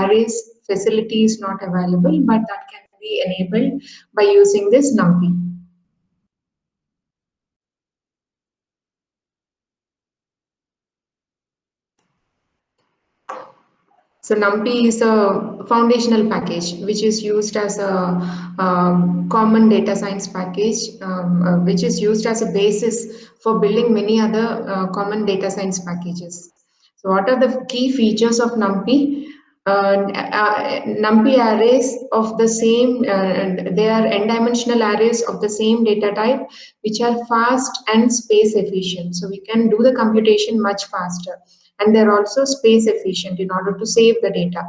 arrays facility is not available, but that can be enabled by using this NumPy. So NumPy is a foundational package which is used as a common data science package, which is used as a basis for building many other common data science packages. So what are the key features of NumPy? NumPy arrays of the same, they are n-dimensional arrays of the same data type, which are fast and space efficient. So we can do the computation much faster. And they're also space efficient in order to save the data.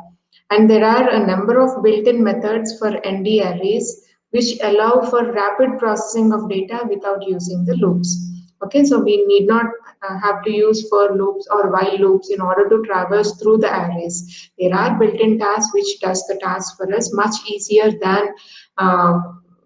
And there are a number of built-in methods for ND arrays which allow for rapid processing of data without using the loops. Okay, so we need not have to use for loops or while loops in order to traverse through the arrays. There are built-in tasks which does the task for us much easier than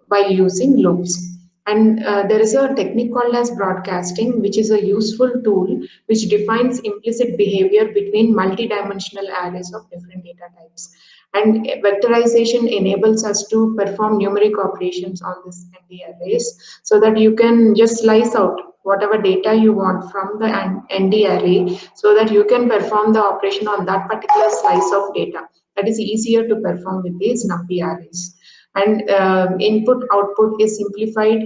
while using loops. And there is a technique called as broadcasting, which is a useful tool which defines implicit behavior between multidimensional arrays of different data types. And vectorization enables us to perform numeric operations on this ND arrays so that you can just slice out whatever data you want from the ND array so that you can perform the operation on that particular slice of data. That is easier to perform with these NumPy arrays. And input output is simplified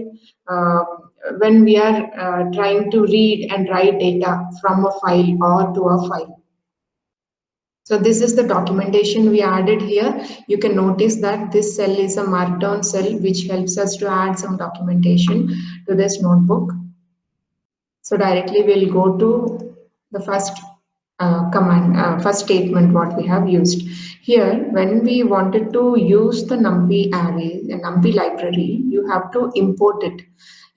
when we are trying to read and write data from a file or to a file. So this is the documentation we added here. You can notice that this cell is a markdown cell which helps us to add some documentation to this notebook. So directly we'll go to the first first statement what we have used. Here, when we wanted to use the NumPy array, the NumPy library, you have to import it.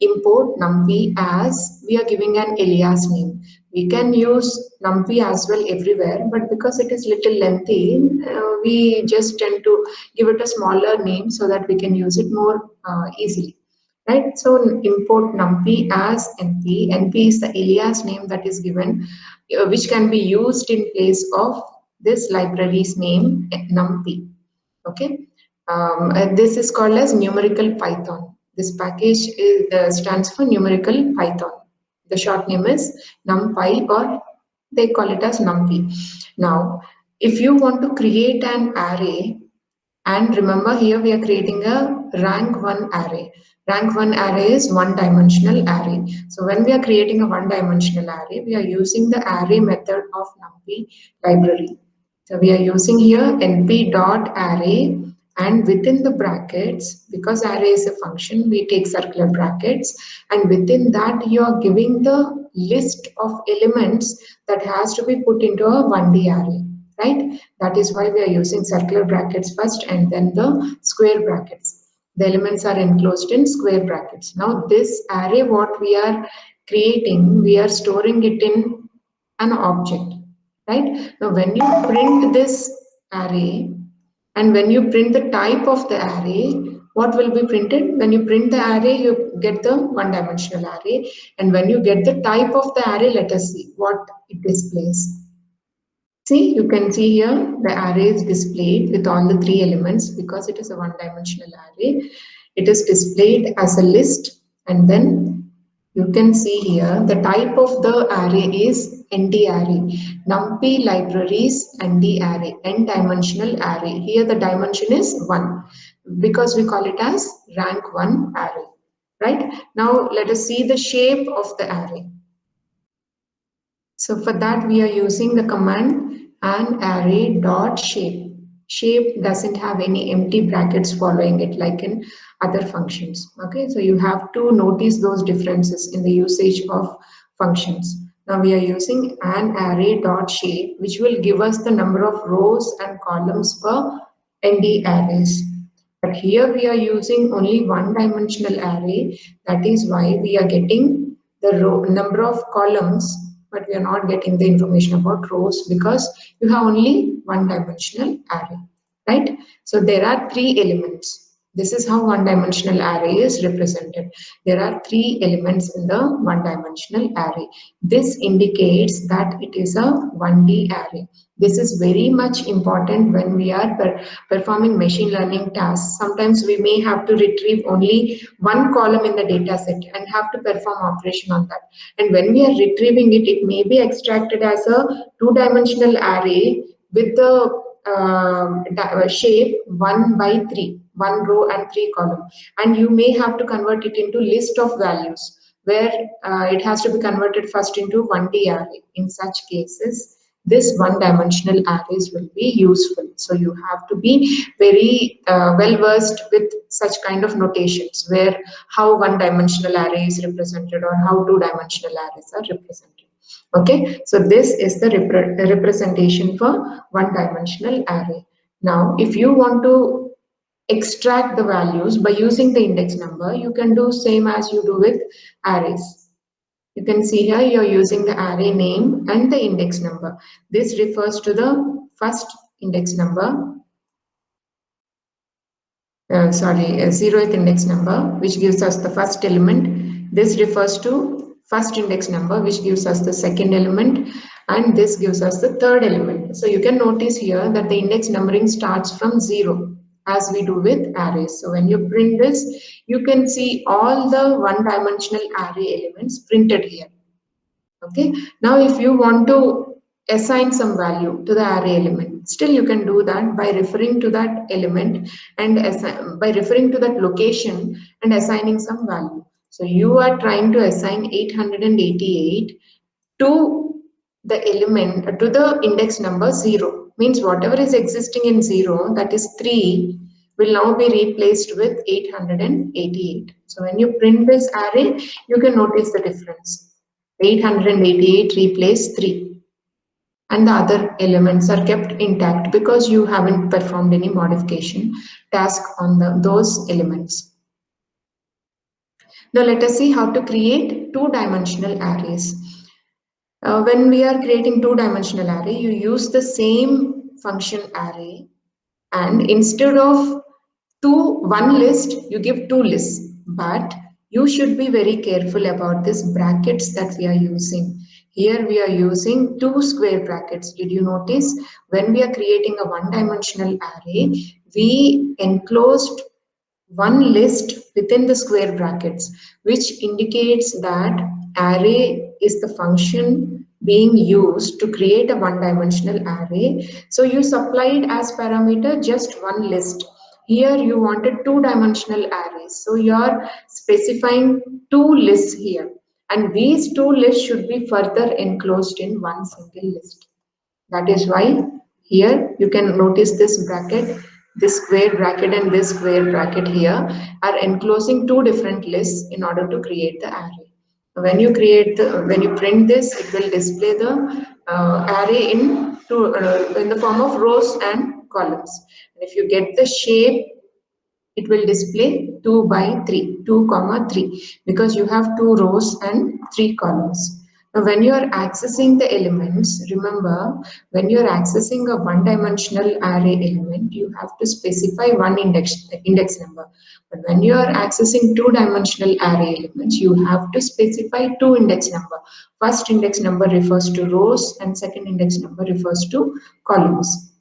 Import NumPy as we are giving an alias name. We can use NumPy as well everywhere, but because it is little lengthy, we just tend to give it a smaller name so that we can use it more easily. Right, so import NumPy as NP. NP is the alias name that is given, which can be used in place of this library's name, NumPy. Okay, this is called as numerical Python. This package stands for numerical Python. The short name is NumPy, or they call it as NumPy. Now, if you want to create an array, and remember here we are creating a rank 1 array. Rank 1 array is one-dimensional array. So when we are creating a one-dimensional array, we are using the array method of NumPy library. So we are using here np.array, and within the brackets, because array is a function, we take circular brackets, and within that you are giving the list of elements that has to be put into a 1D array. Right? That is why we are using circular brackets first and then the square brackets. The elements are enclosed in square brackets. Now this array what we are creating, we are storing it in an object. Right? Now when you print this array and when you print the type of the array, what will be printed? When you print the array, you get the one-dimensional array. And when you get the type of the array, let us see what it displays. See, you can see here the array is displayed with all the 3 elements because it is a one-dimensional array. It is displayed as a list, and then you can see here the type of the array is ND array. NumPy libraries ND array, n-dimensional array. Here the dimension is 1 because we call it as rank 1 array. Right? Now let us see the shape of the array. So for that we are using the command an array dot shape. Shape doesn't have any empty brackets following it like in other functions. Okay, so you have to notice those differences in the usage of functions. Now we are using an array dot shape, which will give us the number of rows and columns for ND arrays. But here we are using only one-dimensional array. That is why we are getting the number of columns, but we are not getting the information about rows because you have only one-dimensional array, right? So there are 3 elements. This is how one-dimensional array is represented. There are three elements in the one-dimensional array. This indicates that it is a 1D array. This is very much important when we are performing machine learning tasks. Sometimes we may have to retrieve only one column in the data set and have to perform operation on that. And when we are retrieving it, it may be extracted as a two-dimensional array with the shape 1 by 3, 1 row and 3 column, and you may have to convert it into list of values where it has to be converted first into 1D array. In such cases, this one-dimensional arrays will be useful. So you have to be very well versed with such kind of notations where how one-dimensional array is represented or how two-dimensional arrays are represented. Okay, so this is the representation for one-dimensional array. Now, if you want to extract the values by using the index number, you can do same as you do with arrays. You can see here you're using the array name and the index number. This refers to the first index number, zeroth index number, which gives us the first element. This refers to first index number, which gives us the second element, and this gives us the third element. So you can notice here that the index numbering starts from 0 as we do with arrays. So when you print this, you can see all the one-dimensional array elements printed here. Okay, now if you want to assign some value to the array element, still you can do that by referring to that element and by referring to that location and assigning some value. So you are trying to assign 888 to the element to the index number 0, means whatever is existing in 0, that is 3, will now be replaced with 888. So when you print this array, you can notice the difference. 888 replace 3, and the other elements are kept intact because you haven't performed any modification task on those elements. Now let us see how to create two-dimensional arrays. When we are creating two-dimensional array, you use the same function array, and instead of one list, you give two lists. But you should be very careful about these brackets that we are using. Here we are using two square brackets. Did you notice? When we are creating a one-dimensional array, we enclosed one list within the square brackets, which indicates that array is the function being used to create a one-dimensional array. So you supplied as parameter just one list. Here you wanted two-dimensional arrays. So you are specifying two lists here. And these two lists should be further enclosed in one single list. That is why here you can notice this bracket, this square bracket and this square bracket here are enclosing two different lists in order to create the array. When you print this, it will display the array in the form of rows and columns. And if you get the shape, it will display 2 by 3, 2 comma 3, because you have 2 rows and 3 columns. Now, when you are accessing the elements, remember, when you are accessing a one-dimensional array element, you have to specify one index number. But when you are accessing two-dimensional array elements, you have to specify two index number. First index number refers to rows and second index number refers to columns.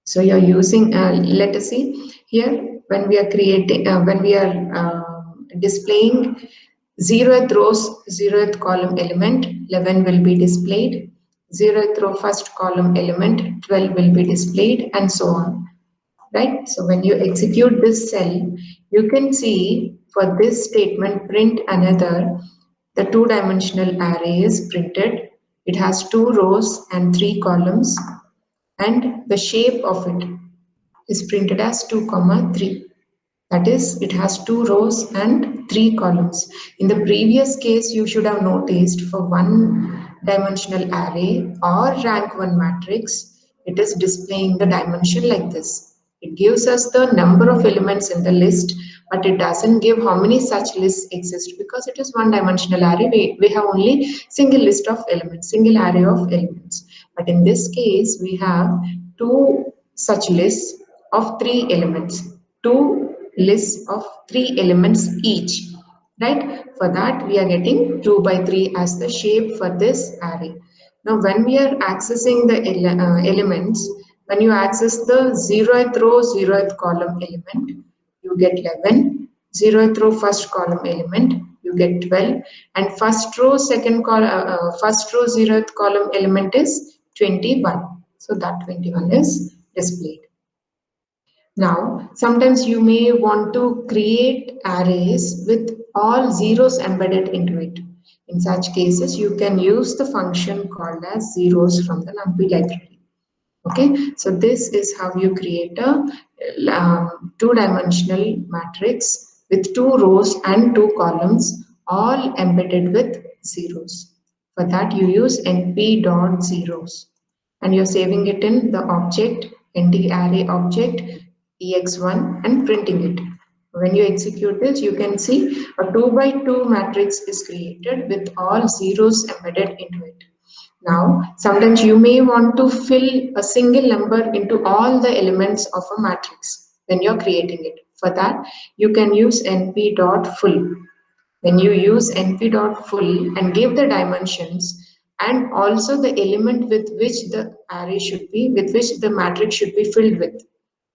So you're using, let us see here, when we are displaying 0th rows, 0th column element, 11 will be displayed, 0th row first column element, 12 will be displayed, and so on, right? So when you execute this cell, you can see for this statement, print another, the two-dimensional array is printed. It has 2 rows and 3 columns, and the shape of it is printed as 2 comma 3. That is, it has 2 rows and 3 columns. In the previous case, you should have noticed for one-dimensional array or rank 1 matrix, it is displaying the dimension like this. It gives us the number of elements in the list, but it doesn't give how many such lists exist because it is one-dimensional array. We have only single list of elements, single array of elements. But in this case, we have 2 such lists of 3 elements, 2 list of 3 elements each, right? For that, we are getting 2 by 3 as the shape for this array. Now, when we are accessing the elements, when you access the 0th row, 0th column element, you get 11, 0th row, first column element, you get 12, and first row, first row, 0th column element is 21. So that 21 is displayed. Now, sometimes you may want to create arrays with all zeros embedded into it. In such cases, you can use the function called as zeros from the NumPy library. Okay, so this is how you create a two-dimensional matrix with 2 rows and 2 columns, all embedded with zeros. For that, you use np.zeros, and you're saving it in the object array object ex1 and printing it. When you execute this, you can see a 2 by 2 matrix is created with all zeros embedded into it. Now, sometimes you may want to fill a single number into all the elements of a matrix when you're creating it. For that, you can use np.full. When you use np.full and give the dimensions and also the element with which the array should be, with which the matrix should be filled with,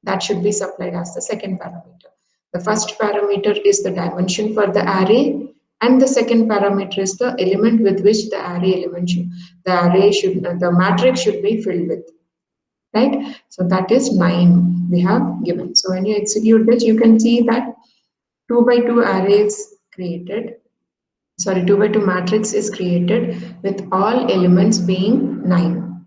that should be supplied as the second parameter. The first parameter is the dimension for the array, and the second parameter is the element with which the the matrix should be filled with, right? So that is 9 we have given. So when you execute this, you can see that 2 by 2 arrays created, sorry, 2 by 2 matrix is created with all elements being 9.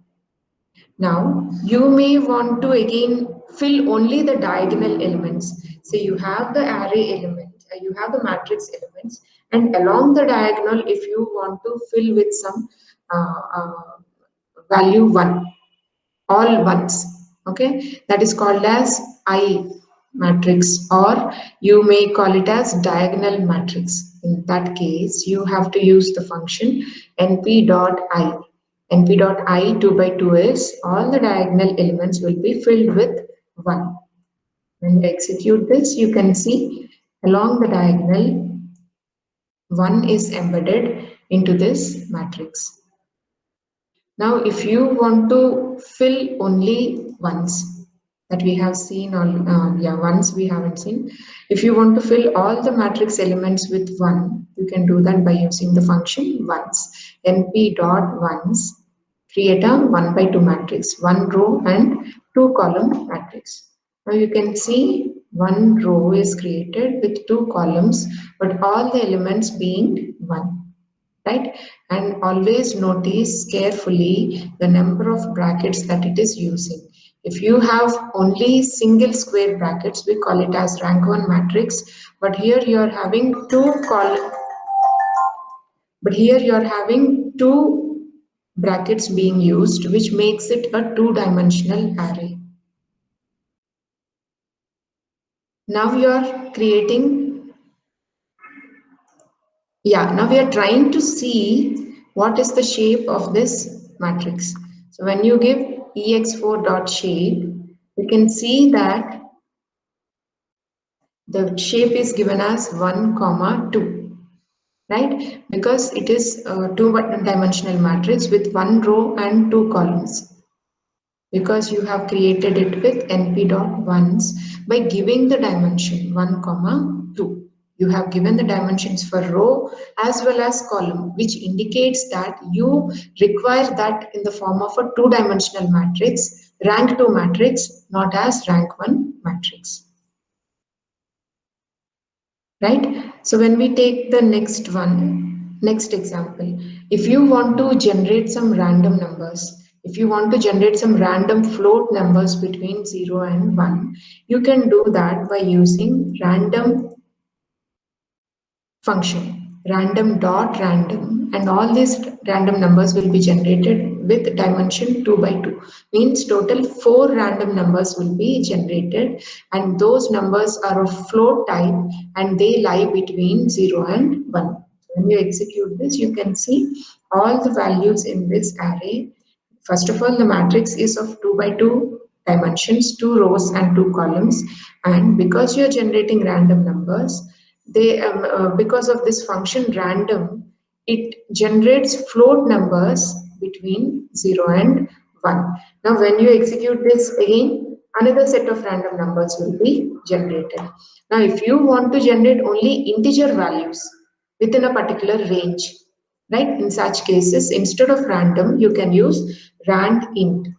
Now, you may want to again fill only the diagonal elements. So you have the array element, you have the matrix elements, and along the diagonal, if you want to fill with some value 1, all ones, okay, that is called as I matrix, or you may call it as diagonal matrix. In that case, you have to use the function np.I. np.I 2 by 2 is all the diagonal elements will be filled with 1. When you execute this, you can see along the diagonal 1 is embedded into this matrix. Now, if you want to fill only ones that we have seen, or ones we haven't seen. If you want to fill all the matrix elements with 1, you can do that by using the function ones. np.ones create a 1 by 2 matrix, 1 row and 2 column matrix. Now you can see 1 row is created with 2 columns, but all the elements being 1. Right? And always notice carefully the number of brackets that it is using. If you have only single square brackets, we call it as rank 1 matrix, but here you are having two brackets being used, which makes it a two-dimensional array. Now you are creating, now we are trying to see what is the shape of this matrix. So when you give ex4.shape, you can see that the shape is given as 1, 2, right? Because it is a two-dimensional matrix with 1 row and 2 columns. Because you have created it with np.ones by giving the dimension 1, 2. You have given the dimensions for row as well as column, which indicates that you require that in the form of a two-dimensional matrix, rank 2 matrix, not as rank 1 matrix. Right? So when we take the next example, if you want to generate some random numbers, if you want to generate some random float numbers between 0 and 1, you can do that by using random function, random.random, and all these random numbers will be generated with dimension 2 by 2. Means total 4 random numbers will be generated, and those numbers are of float type and they lie between 0 and 1. When you execute this, you can see all the values in this array. First of all, the matrix is of 2 by 2. dimensions, 2 rows and 2 columns. And because you're generating random numbers, because of this function random, it generates float numbers between 0 and 1. Now, when you execute this again, another set of random numbers will be generated. Now, if you want to generate only integer values within a particular range, right? In such cases, instead of random, you can use rand int.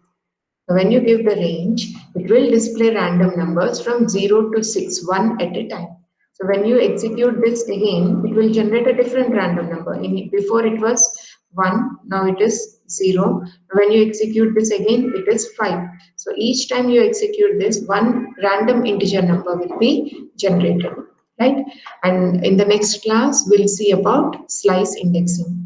When you give the range, it will display random numbers from 0 to 6, one at a time. So when you execute this again, it will generate a different random number. Before it was 1, now it is 0. When you execute this again, it is 5. So each time you execute this, one random integer number will be generated, right? And in the next class, we'll see about slice indexing.